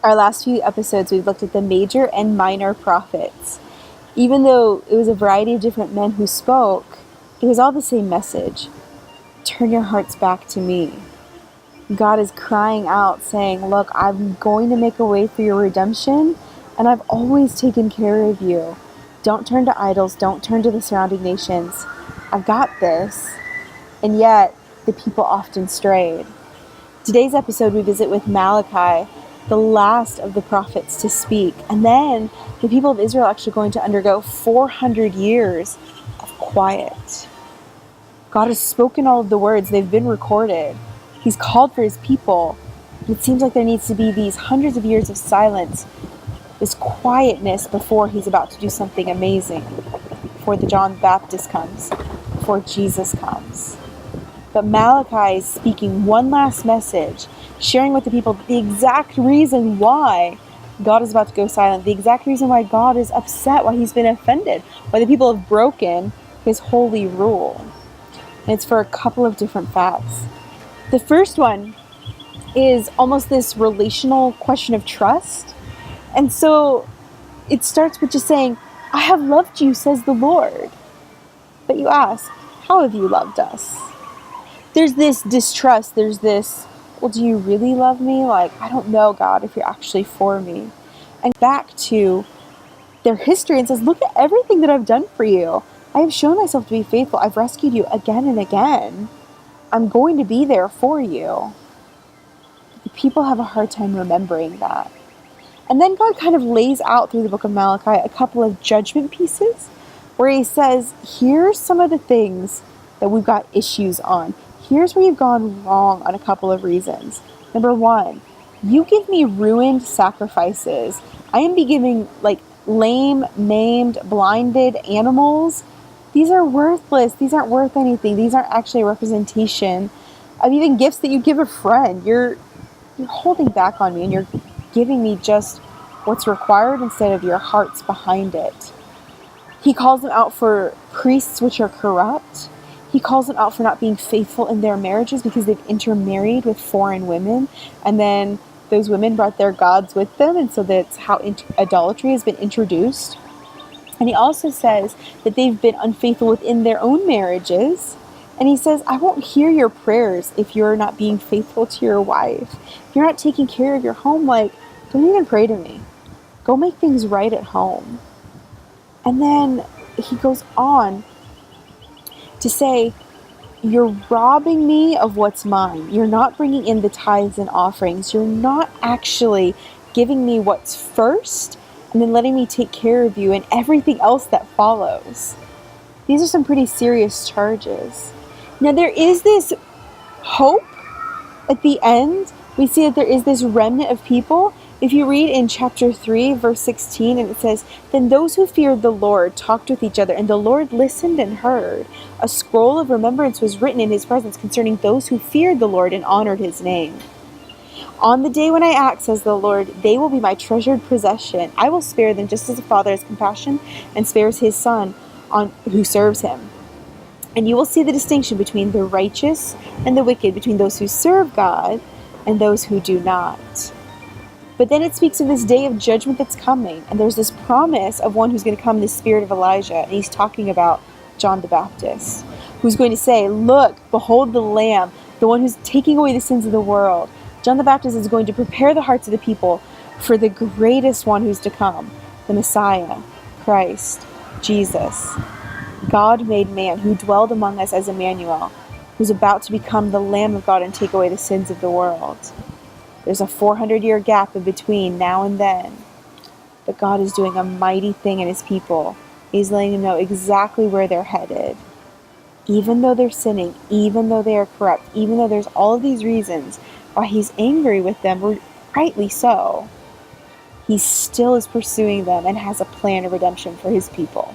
Our last few episodes, we've looked at the major and minor prophets. Even though it was a variety of different men who spoke, it was all the same message. Turn your hearts back to me. God is crying out, saying, look, I'm going to make a way for your redemption, and I've always taken care of you. Don't turn to idols. Don't turn to the surrounding nations. I've got this. And yet, the people often strayed. Today's episode, we visit with Malachi, the last of the prophets to speak. And then the people of Israel are actually going to undergo 400 years of quiet. God has spoken all of the words. They've been recorded. He's called for his people. And it seems like there needs to be these hundreds of years of silence, this quietness before he's about to do something amazing, before the John the Baptist comes, before Jesus comes. But Malachi is speaking one last message, sharing with the people the exact reason why God is about to go silent, the exact reason why God is upset, why he's been offended, why the people have broken his holy rule. And it's for a couple of different facts. The first one is almost this relational question of trust. And so it starts with just saying, I have loved you, says the Lord. But you ask, how have you loved us? There's this distrust. There's this, well, do you really love me? Like, I don't know, God, if you're actually for me. And back to their history and says, look at everything that I've done for you. I have shown myself to be faithful. I've rescued you again and again. I'm going to be there for you. The people have a hard time remembering that. And then God kind of lays out through the book of Malachi a couple of judgment pieces where he says, here's some of the things that we've got issues on. Here's where you've gone wrong on a couple of reasons. Number one, you give me ruined sacrifices. I am giving like lame, maimed, blinded animals. These are worthless. These aren't worth anything. These aren't actually a representation of even gifts that you give a friend. You're holding back on me and you're giving me just what's required instead of your hearts behind it. He calls them out for priests which are corrupt. He calls them out for not being faithful in their marriages because they've intermarried with foreign women. And then those women brought their gods with them. And so that's how idolatry has been introduced. And he also says that they've been unfaithful within their own marriages. And he says, I won't hear your prayers if you're not being faithful to your wife. If you're not taking care of your home, like, don't even pray to me. Go make things right at home. And then he goes on to say, you're robbing me of what's mine. You're not bringing in the tithes and offerings. You're not actually giving me what's first and then letting me take care of you and everything else that follows. These are some pretty serious charges. Now there is this hope at the end. We see that there is this remnant of people. If you read in chapter 3, verse 16, and it says, then those who feared the Lord talked with each other, and the Lord listened and heard. A scroll of remembrance was written in his presence concerning those who feared the Lord and honored his name. On the day when I act, says the Lord, they will be my treasured possession. I will spare them just as a father has compassion and spares his son who serves him. And you will see the distinction between the righteous and the wicked, between those who serve God and those who do not. But then it speaks of this day of judgment that's coming. And there's this promise of one who's going to come in the spirit of Elijah. And he's talking about John the Baptist, who's going to say, look, behold the Lamb, the one who's taking away the sins of the world. John the Baptist is going to prepare the hearts of the people for the greatest one who's to come, the Messiah, Christ, Jesus, God made man, who dwelled among us as Emmanuel, who's about to become the Lamb of God and take away the sins of the world. There's a 400-year gap in between now and then. But God is doing a mighty thing in his people. He's letting them know exactly where they're headed. Even though they're sinning, even though they are corrupt, even though there's all of these reasons why he's angry with them, rightly so, he still is pursuing them and has a plan of redemption for his people.